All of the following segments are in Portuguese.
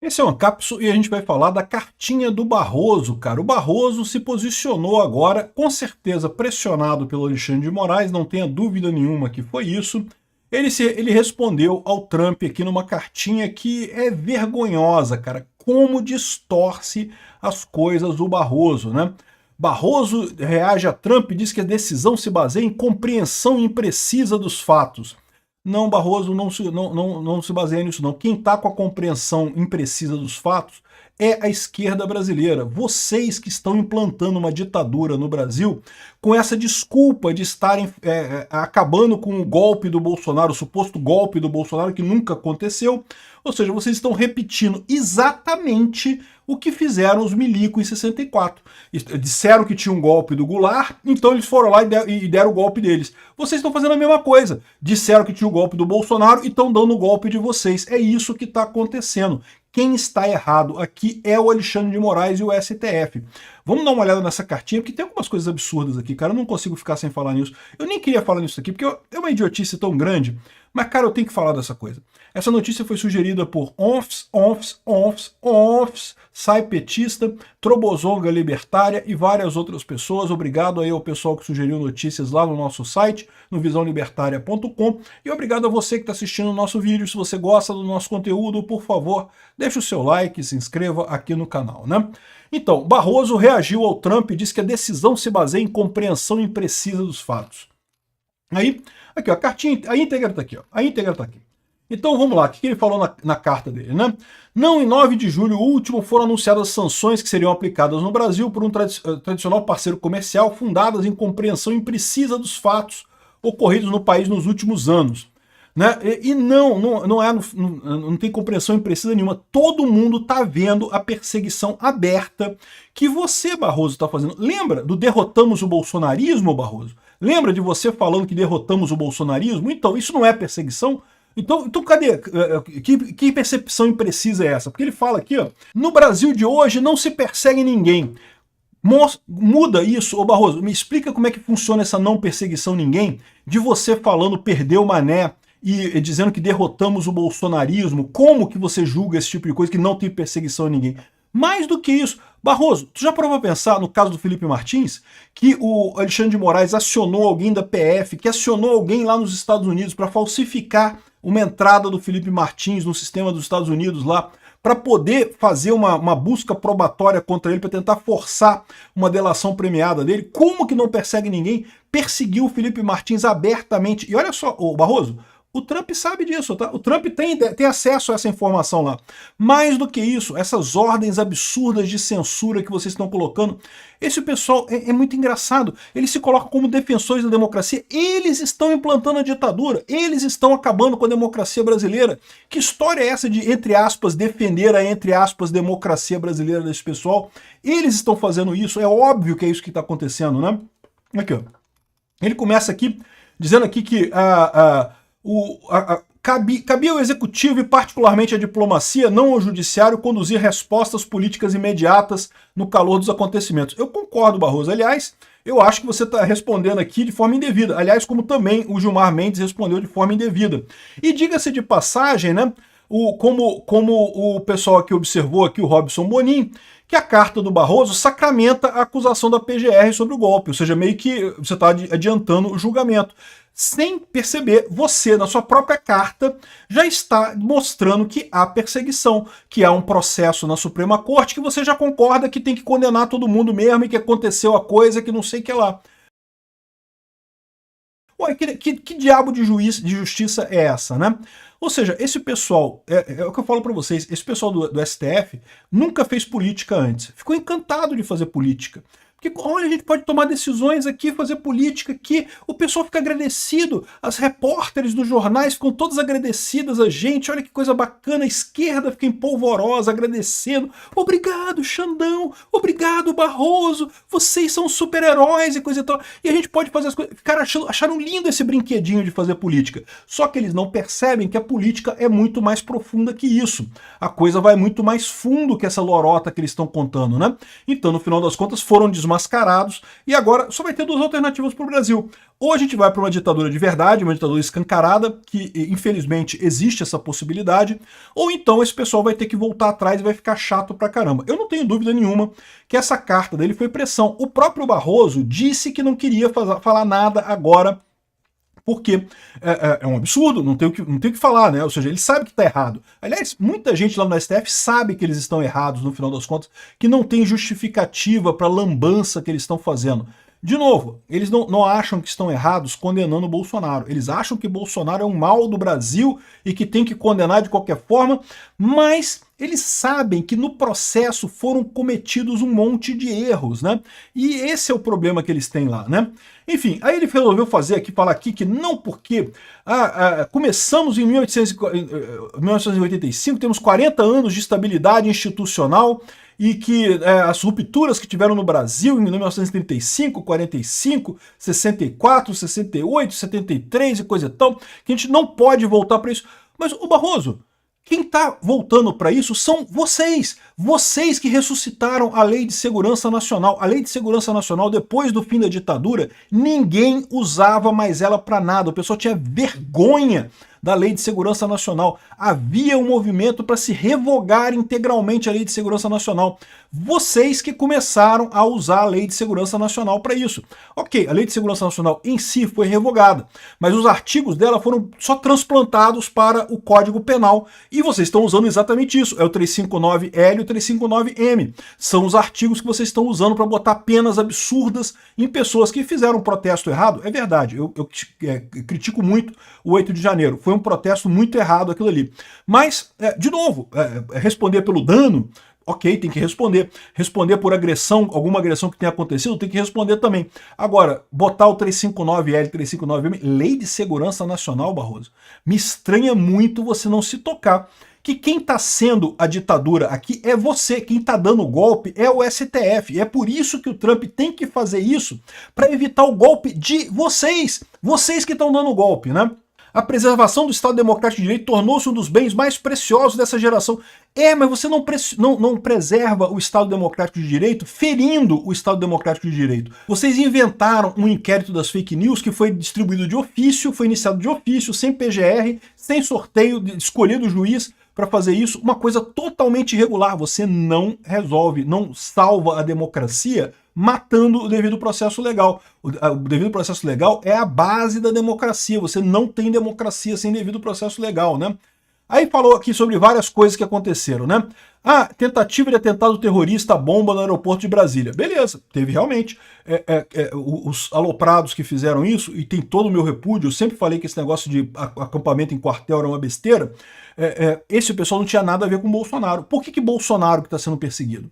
Esse é um Ancapso e a gente vai falar da cartinha do Barroso, cara. O Barroso se posicionou agora, com certeza pressionado pelo Alexandre de Moraes, não tenha dúvida nenhuma que foi isso. Ele respondeu ao Trump aqui numa cartinha que é vergonhosa, cara. Como distorce as coisas o Barroso, né? Barroso reage a Trump e diz que a decisão se baseia em compreensão imprecisa dos fatos. Não, Barroso não se baseia nisso, não. Quem está com a compreensão imprecisa dos fatos é a esquerda brasileira. Vocês que estão implantando uma ditadura no Brasil com essa desculpa de estarem acabando com o golpe do Bolsonaro, o suposto golpe do Bolsonaro que nunca aconteceu. Ou seja, vocês estão repetindo exatamente o que fizeram os milicos em 64. Disseram que tinha um golpe do Goulart, então eles foram lá e deram o golpe deles. Vocês estão fazendo a mesma coisa. Disseram que tinha o golpe do Bolsonaro e estão dando o golpe de vocês. É isso que está acontecendo. Quem está errado aqui é o Alexandre de Moraes e o STF. Vamos dar uma olhada nessa cartinha, porque tem algumas coisas absurdas aqui, cara. Eu não consigo ficar sem falar nisso. Eu nem queria falar nisso aqui, porque é uma idiotice tão grande. Mas, cara, eu tenho que falar dessa coisa. Essa notícia foi sugerida por Onfs, Sai Petista, Trobozonga Libertária e várias outras pessoas. Obrigado aí ao pessoal que sugeriu notícias lá no nosso site, no visãolibertaria.com. E obrigado a você que está assistindo o nosso vídeo. Se você gosta do nosso conteúdo, por favor, deixe o seu like e se inscreva aqui no canal, né? Então, Barroso reagiu ao Trump e disse que a decisão se baseia em compreensão imprecisa dos fatos. Aí, aqui ó, a cartinha, a íntegra está aqui, ó. A íntegra está aqui. Então vamos lá, o que ele falou na carta dele, né? Não, em 9 de julho último foram anunciadas sanções que seriam aplicadas no Brasil por um tradicional parceiro comercial fundadas em compreensão imprecisa dos fatos ocorridos no país nos últimos anos. Né? E não tem compreensão imprecisa nenhuma. Todo mundo está vendo a perseguição aberta que você, Barroso, está fazendo. Lembra do derrotamos o bolsonarismo, Barroso? Lembra de você falando que derrotamos o bolsonarismo? Então, isso não é perseguição? Então cadê? Que percepção imprecisa é essa? Porque ele fala aqui, ó, no Brasil de hoje não se persegue ninguém. Muda isso, ô Barroso, me explica como é que funciona essa não perseguição ninguém, de você falando perdeu o mané e dizendo que derrotamos o bolsonarismo. Como que você julga esse tipo de coisa que não tem perseguição a ninguém? Mais do que isso, Barroso, tu já provou a pensar no caso do Felipe Martins, que o Alexandre de Moraes acionou alguém da PF, que acionou alguém lá nos Estados Unidos para falsificar uma entrada do Felipe Martins no sistema dos Estados Unidos lá, para poder fazer uma busca probatória contra ele, para tentar forçar uma delação premiada dele? Como que não persegue ninguém? Perseguiu o Felipe Martins abertamente. E olha só, ô Barroso, o Trump sabe disso, tá? O Trump tem acesso a essa informação lá. Mais do que isso, essas ordens absurdas de censura que vocês estão colocando, esse pessoal é muito engraçado. Eles se colocam como defensores da democracia. Eles estão implantando a ditadura. Eles estão acabando com a democracia brasileira. Que história é essa de, entre aspas, defender a, entre aspas, democracia brasileira desse pessoal? Eles estão fazendo isso. É óbvio que é isso que está acontecendo, né? Aqui, ó. Ele começa aqui, dizendo aqui que cabia ao executivo e particularmente à diplomacia, não ao judiciário, conduzir respostas políticas imediatas no calor dos acontecimentos. Eu concordo, Barroso. Aliás, eu acho que você está respondendo aqui de forma indevida. Aliás, como também o Gilmar Mendes respondeu de forma indevida. E diga-se de passagem, né, como o pessoal aqui observou, aqui o Robson Bonin, que a carta do Barroso sacramenta a acusação da PGR sobre o golpe, ou seja, meio que você está adiantando o julgamento. Sem perceber, você, na sua própria carta, já está mostrando que há perseguição, que há um processo na Suprema Corte, que você já concorda que tem que condenar todo mundo mesmo e que aconteceu a coisa, que não sei o que lá. Ué, que diabo de justiça é essa, né? Ou seja, esse pessoal, é o que eu falo para vocês, esse pessoal do STF nunca fez política antes. Ficou encantado de fazer política. Porque, olha, a gente pode tomar decisões aqui, fazer política aqui, o pessoal fica agradecido, as repórteres dos jornais ficam todas agradecidas a gente, olha que coisa bacana, a esquerda fica empolvorosa, agradecendo, obrigado Xandão, obrigado Barroso, vocês são super-heróis e coisa e tal, e a gente pode fazer as coisas, acharam lindo esse brinquedinho de fazer política, só que eles não percebem que a política é muito mais profunda que isso, a coisa vai muito mais fundo que essa lorota que eles estão contando, né? Então, no final das contas, foram desmascarados mascarados, e agora só vai ter duas alternativas para o Brasil. Ou a gente vai para uma ditadura de verdade, uma ditadura escancarada, que infelizmente existe essa possibilidade, ou então esse pessoal vai ter que voltar atrás e vai ficar chato pra caramba. Eu não tenho dúvida nenhuma que essa carta dele foi pressão. O próprio Barroso disse que não queria falar nada agora, porque é um absurdo, não tem o que falar, né? Ou seja, ele sabe que está errado. Aliás, muita gente lá no STF sabe que eles estão errados, no final das contas, que não tem justificativa para a lambança que eles estão fazendo. De novo, eles não acham que estão errados condenando o Bolsonaro. Eles acham que Bolsonaro é um mal do Brasil e que tem que condenar de qualquer forma, mas eles sabem que no processo foram cometidos um monte de erros, né? E esse é o problema que eles têm lá, né? Enfim, aí ele resolveu falar aqui que não porque começamos em 1985, temos 40 anos de estabilidade institucional, e que as rupturas que tiveram no Brasil em 1935, 45, 64, 68, 73 e coisa e tal, que a gente não pode voltar para isso. Mas, o Barroso, quem está voltando para isso são vocês. Vocês que ressuscitaram a Lei de Segurança Nacional. A Lei de Segurança Nacional, depois do fim da ditadura, ninguém usava mais ela para nada. O pessoal tinha vergonha da Lei de Segurança Nacional. Havia um movimento para se revogar integralmente a Lei de Segurança Nacional. Vocês que começaram a usar a Lei de Segurança Nacional para isso. Ok, a Lei de Segurança Nacional em si foi revogada, mas os artigos dela foram só transplantados para o Código Penal e vocês estão usando exatamente isso. É o 359L e o 359M. São os artigos que vocês estão usando para botar penas absurdas em pessoas que fizeram um protesto errado. É verdade, eu critico muito o 8 de janeiro. Foi um protesto muito errado aquilo ali. Mas, de novo, responder pelo dano, ok, tem que responder. Responder por agressão, alguma agressão que tenha acontecido, tem que responder também. Agora, botar o 359L, 359M, Lei de Segurança Nacional, Barroso, me estranha muito você não se tocar que quem está sendo a ditadura aqui é você, quem está dando o golpe é o STF. E é por isso que o Trump tem que fazer isso, para evitar o golpe de vocês. Vocês que estão dando o golpe, né? A preservação do Estado Democrático de Direito tornou-se um dos bens mais preciosos dessa geração. Mas você não preserva o Estado Democrático de Direito ferindo o Estado Democrático de Direito. Vocês inventaram um inquérito das fake news que foi distribuído de ofício, foi iniciado de ofício, sem PGR, sem sorteio, escolhido o juiz para fazer isso, uma coisa totalmente irregular. Você não resolve, não salva a democracia matando o devido processo legal. O devido processo legal é a base da democracia. Você não tem democracia sem devido processo legal, né? Aí falou aqui sobre várias coisas que aconteceram, né? Tentativa de atentado terrorista à bomba no aeroporto de Brasília. Beleza, teve realmente. Os aloprados que fizeram isso, e tem todo o meu repúdio, eu sempre falei que esse negócio de acampamento em quartel era uma besteira. Esse pessoal não tinha nada a ver com Bolsonaro. Por que Bolsonaro que está sendo perseguido?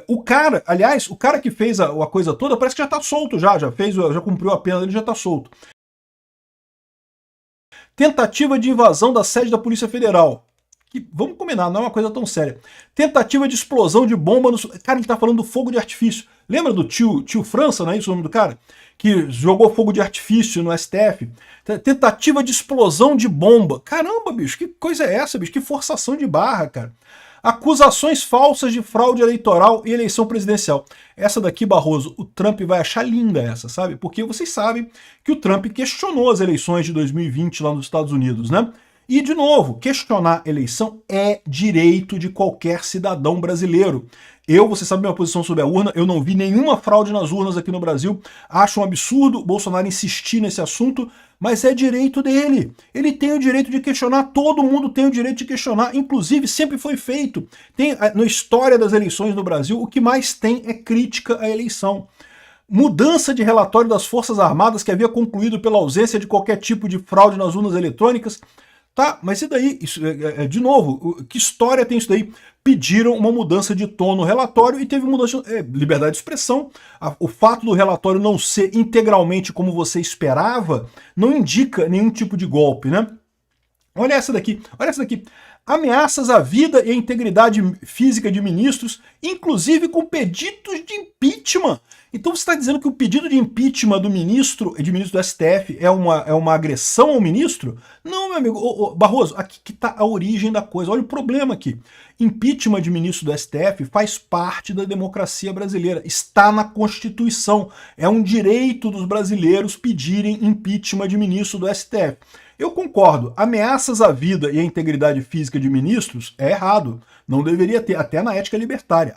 O cara, aliás, o cara que fez a coisa toda parece que já está solto já cumpriu a pena, ele já está solto. Tentativa de invasão da sede da Polícia Federal. Que, vamos combinar, não é uma coisa tão séria. Tentativa de explosão de bomba no... Cara, ele tá falando do fogo de artifício. Lembra do tio França, não é isso o nome do cara? Que jogou fogo de artifício no STF. Tentativa de explosão de bomba. Caramba, bicho, que coisa é essa, bicho? Que forçação de barra, cara. Acusações falsas de fraude eleitoral e eleição presidencial. Essa daqui, Barroso, o Trump vai achar linda essa, sabe? Porque vocês sabem que o Trump questionou as eleições de 2020 lá nos Estados Unidos, né? E, de novo, questionar eleição é direito de qualquer cidadão brasileiro. Você sabe minha posição sobre a urna, eu não vi nenhuma fraude nas urnas aqui no Brasil. Acho um absurdo Bolsonaro insistir nesse assunto, mas é direito dele. Ele tem o direito de questionar, todo mundo tem o direito de questionar, inclusive sempre foi feito. Na história das eleições no Brasil, o que mais tem é crítica à eleição. Mudança de relatório das Forças Armadas que havia concluído pela ausência de qualquer tipo de fraude nas urnas eletrônicas. Tá, mas e daí? Isso, de novo, que história tem isso daí? Pediram uma mudança de tom no relatório e teve mudança de liberdade de expressão. O fato do relatório não ser integralmente como você esperava não indica nenhum tipo de golpe, né? Olha essa daqui, olha essa daqui. ameaças à vida e à integridade física de ministros, inclusive com pedidos de impeachment. Então você está dizendo que o pedido de impeachment do ministro do STF é uma agressão ao ministro? Não, meu amigo. Barroso, aqui que está a origem da coisa. Olha o problema aqui. Impeachment de ministro do STF faz parte da democracia brasileira. Está na Constituição. É um direito dos brasileiros pedirem impeachment de ministro do STF. Eu concordo. Ameaças à vida e à integridade física de ministros é errado. Não deveria ter, até na ética libertária.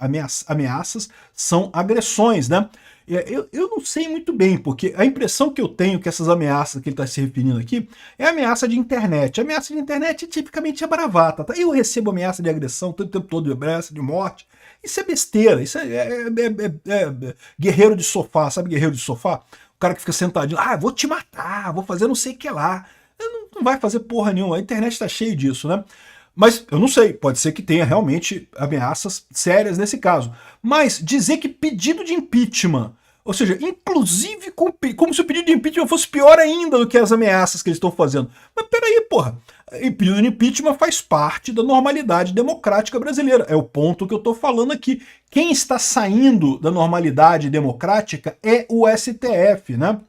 Ameaças são agressões, né? Eu não sei muito bem, porque a impressão que eu tenho que essas ameaças que ele está se referindo aqui é ameaça de internet. A ameaça de internet tipicamente é bravata, tá? Eu recebo ameaça de agressão todo o tempo todo, ameaça de morte. Isso é besteira, isso é guerreiro de sofá, sabe guerreiro de sofá? O cara que fica sentadinho, vou te matar, vou fazer não sei o que lá. Não vai fazer porra nenhuma, a internet está cheia disso, né? Mas eu não sei, pode ser que tenha realmente ameaças sérias nesse caso. Mas dizer que pedido de impeachment, ou seja, inclusive como se o pedido de impeachment fosse pior ainda do que as ameaças que eles estão fazendo. Mas peraí, porra, o pedido de impeachment faz parte da normalidade democrática brasileira. É o ponto que eu estou falando aqui. Quem está saindo da normalidade democrática é o STF, né?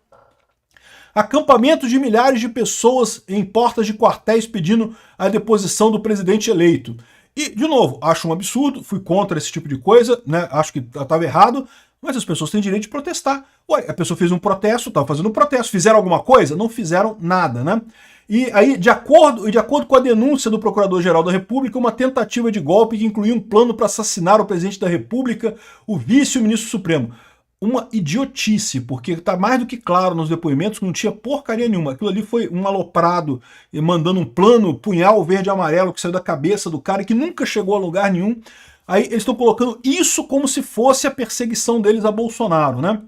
Acampamentos de milhares de pessoas em portas de quartéis pedindo a deposição do presidente eleito. E, de novo, acho um absurdo, fui contra esse tipo de coisa, né? Acho que estava errado, mas as pessoas têm direito de protestar. Ué, a pessoa fez um protesto, estava fazendo um protesto, fizeram alguma coisa? Não fizeram nada, né? E aí, de acordo com a denúncia do Procurador-Geral da República, uma tentativa de golpe que incluía um plano para assassinar o presidente da República, o vice e o ministro supremo. Uma idiotice, porque está mais do que claro nos depoimentos que não tinha porcaria nenhuma. Aquilo ali foi um aloprado mandando um plano, punhal verde e amarelo que saiu da cabeça do cara que nunca chegou a lugar nenhum. Aí eles estão colocando isso como se fosse a perseguição deles a Bolsonaro, né?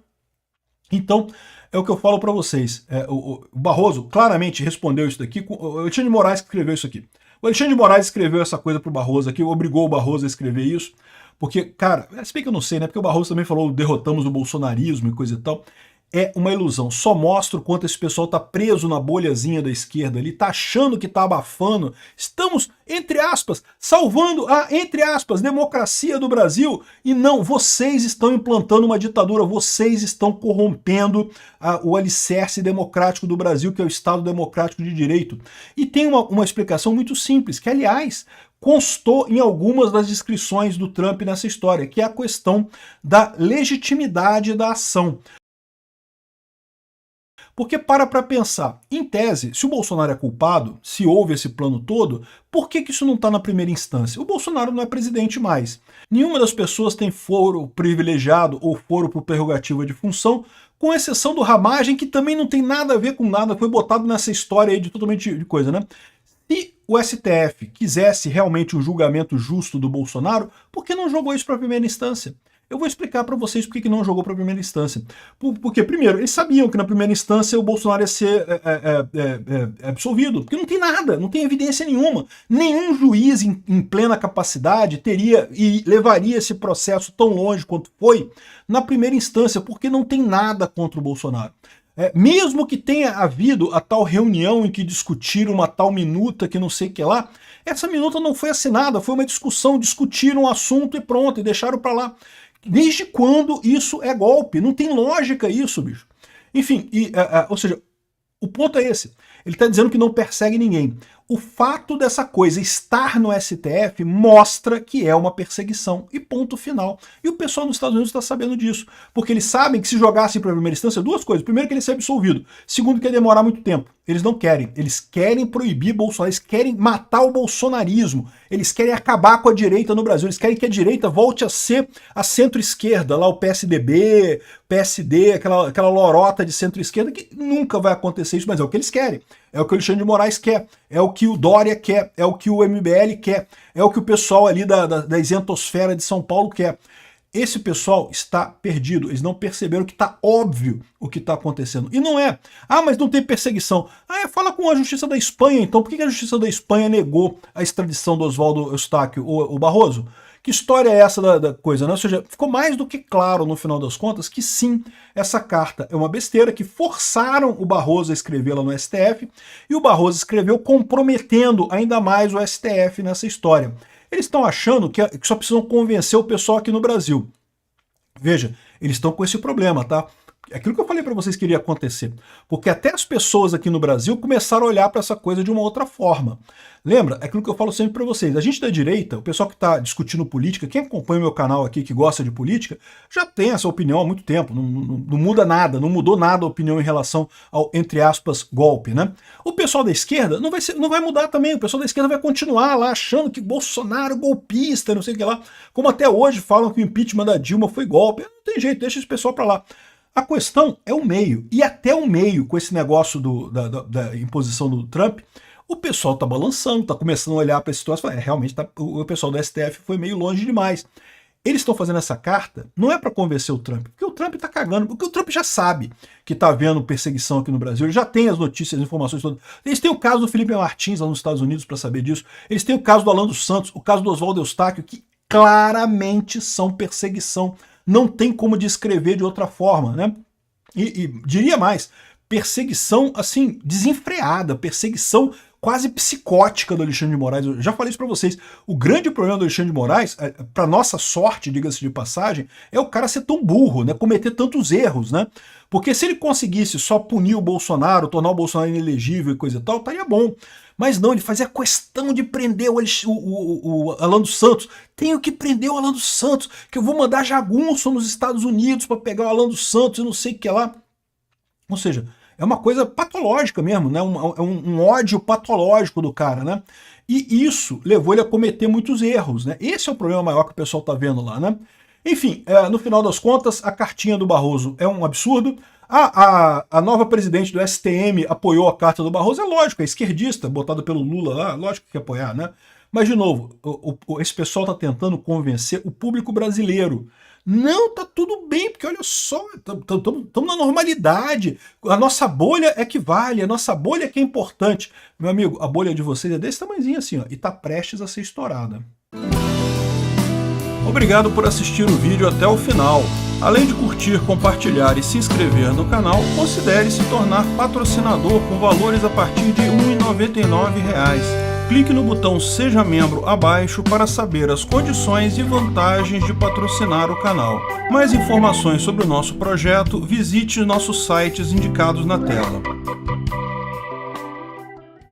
Então, é o que eu falo para vocês. O Barroso claramente respondeu isso daqui. O Alexandre de Moraes que escreveu isso aqui. O Alexandre de Moraes escreveu essa coisa pro Barroso aqui, obrigou o Barroso a escrever isso. Porque, cara, se bem que eu não sei, né? Porque o Barroso também falou derrotamos o bolsonarismo e coisa e tal. É uma ilusão. Só mostra o quanto esse pessoal tá preso na bolhazinha da esquerda ali, tá achando que tá abafando. Estamos, entre aspas, salvando a, entre aspas, democracia do Brasil. E não, vocês estão implantando uma ditadura, vocês estão corrompendo o alicerce democrático do Brasil, que é o Estado Democrático de Direito. E tem uma explicação muito simples, que, aliás, constou em algumas das descrições do Trump nessa história, que é a questão da legitimidade da ação. Porque para pensar, em tese, se o Bolsonaro é culpado, se houve esse plano todo, por que isso não está na primeira instância? O Bolsonaro não é presidente mais. Nenhuma das pessoas tem foro privilegiado ou foro por prerrogativa de função, com exceção do Ramagem, que também não tem nada a ver com nada, foi botado nessa história aí de totalmente de coisa, né? Se o STF quisesse realmente um julgamento justo do Bolsonaro, por que não jogou isso para a primeira instância? Eu vou explicar para vocês por que não jogou para a primeira instância. Porque, primeiro, eles sabiam que na primeira instância o Bolsonaro ia ser absolvido, porque não tem nada, não tem evidência nenhuma. Nenhum juiz em plena capacidade teria e levaria esse processo tão longe quanto foi na primeira instância, porque não tem nada contra o Bolsonaro. Mesmo que tenha havido a tal reunião em que discutiram uma tal minuta que não sei o que lá, essa minuta não foi assinada, foi uma discussão, discutiram um assunto e pronto, e deixaram para lá. Desde quando isso é golpe? Não tem lógica isso, bicho. Enfim, ou seja, o ponto é esse. Ele está dizendo que não persegue ninguém. O fato dessa coisa estar no STF mostra que é uma perseguição. E ponto final. E o pessoal nos Estados Unidos está sabendo disso. Porque eles sabem que se jogassem para a primeira instância, duas coisas. Primeiro, que ele ser absolvido. Segundo, que ia demorar muito tempo. Eles não querem. Eles querem proibir Bolsonaro. Eles querem matar o bolsonarismo. Eles querem acabar com a direita no Brasil. Eles querem que a direita volte a ser a centro-esquerda. Lá o PSDB, PSD, aquela lorota de centro-esquerda, que nunca vai acontecer isso, mas é o que eles querem. É o que o Alexandre de Moraes quer, é o que o Dória quer, é o que o MBL quer, é o que o pessoal ali da isentosfera de São Paulo quer. Esse pessoal está perdido, eles não perceberam que está óbvio o que está acontecendo. E não é, mas não tem perseguição. Fala com a Justiça da Espanha então, por que a Justiça da Espanha negou a extradição do Oswaldo Eustáquio, o Barroso? Que história é essa da coisa, né? Ou seja, ficou mais do que claro no final das contas que sim, essa carta é uma besteira, que forçaram o Barroso a escrevê-la no STF, e o Barroso escreveu comprometendo ainda mais o STF nessa história. Eles estão achando que só precisam convencer o pessoal aqui no Brasil. Veja, eles estão com esse problema, tá? Aquilo que eu falei para vocês que iria acontecer. Porque até as pessoas aqui no Brasil começaram a olhar para essa coisa de uma outra forma. Lembra? É aquilo que eu falo sempre para vocês. A gente da direita, o pessoal que está discutindo política, quem acompanha o meu canal aqui, que gosta de política, já tem essa opinião há muito tempo. Não muda nada, não mudou nada a opinião em relação ao, entre aspas, golpe, né? O pessoal da esquerda não vai mudar também. O pessoal da esquerda vai continuar lá achando que Bolsonaro é golpista, não sei o que lá. Como até hoje falam que o impeachment da Dilma foi golpe. Não tem jeito, deixa esse pessoal para lá. A questão é o meio, e até o meio, com esse negócio da imposição do Trump, o pessoal tá balançando, tá começando a olhar para essa situação, realmente o pessoal do STF foi meio longe demais. Eles estão fazendo essa carta, não é para convencer o Trump, porque o Trump tá cagando, porque o Trump já sabe que tá havendo perseguição aqui no Brasil, ele já tem as notícias, as informações todas. Eles têm o caso do Felipe Martins lá nos Estados Unidos para saber disso, eles têm o caso do Alan dos Santos, o caso do Oswaldo Eustáquio, que claramente são perseguição. Não tem como descrever de outra forma, né? E diria mais, perseguição, assim, desenfreada, perseguição quase psicótica do Alexandre de Moraes. Eu já falei isso pra vocês. O grande problema do Alexandre de Moraes, pra nossa sorte, diga-se de passagem, é o cara ser tão burro, né? Cometer tantos erros, né? Porque se ele conseguisse só punir o Bolsonaro, tornar o Bolsonaro inelegível e coisa e tal, estaria bom. Mas não, ele fazia questão de prender o Alan dos Santos. Tenho que prender o Alan dos Santos, que eu vou mandar jagunço nos Estados Unidos para pegar o Alan dos Santos e não sei o que lá. Ou seja, é uma coisa patológica mesmo, né? Um ódio patológico do cara, né? E isso levou ele a cometer muitos erros, né? Esse é o problema maior que o pessoal tá vendo lá, né? Enfim, no final das contas, a cartinha do Barroso é um absurdo. A nova presidente do STM apoiou a carta do Barroso, é lógico, é esquerdista, botada pelo Lula lá, lógico que apoiar, né? Mas, de novo, esse pessoal está tentando convencer o público brasileiro. Não, tá tudo bem, porque olha só, estamos na normalidade, a nossa bolha é que vale, a nossa bolha é que é importante. Meu amigo, a bolha de vocês é desse tamanhozinho assim, ó, e tá prestes a ser estourada. Obrigado por assistir o vídeo até o final. Além de curtir, compartilhar e se inscrever no canal, considere se tornar patrocinador com valores a partir de R$ 1,99. Clique no botão Seja Membro abaixo para saber as condições e vantagens de patrocinar o canal. Mais informações sobre o nosso projeto, visite nossos sites indicados na tela.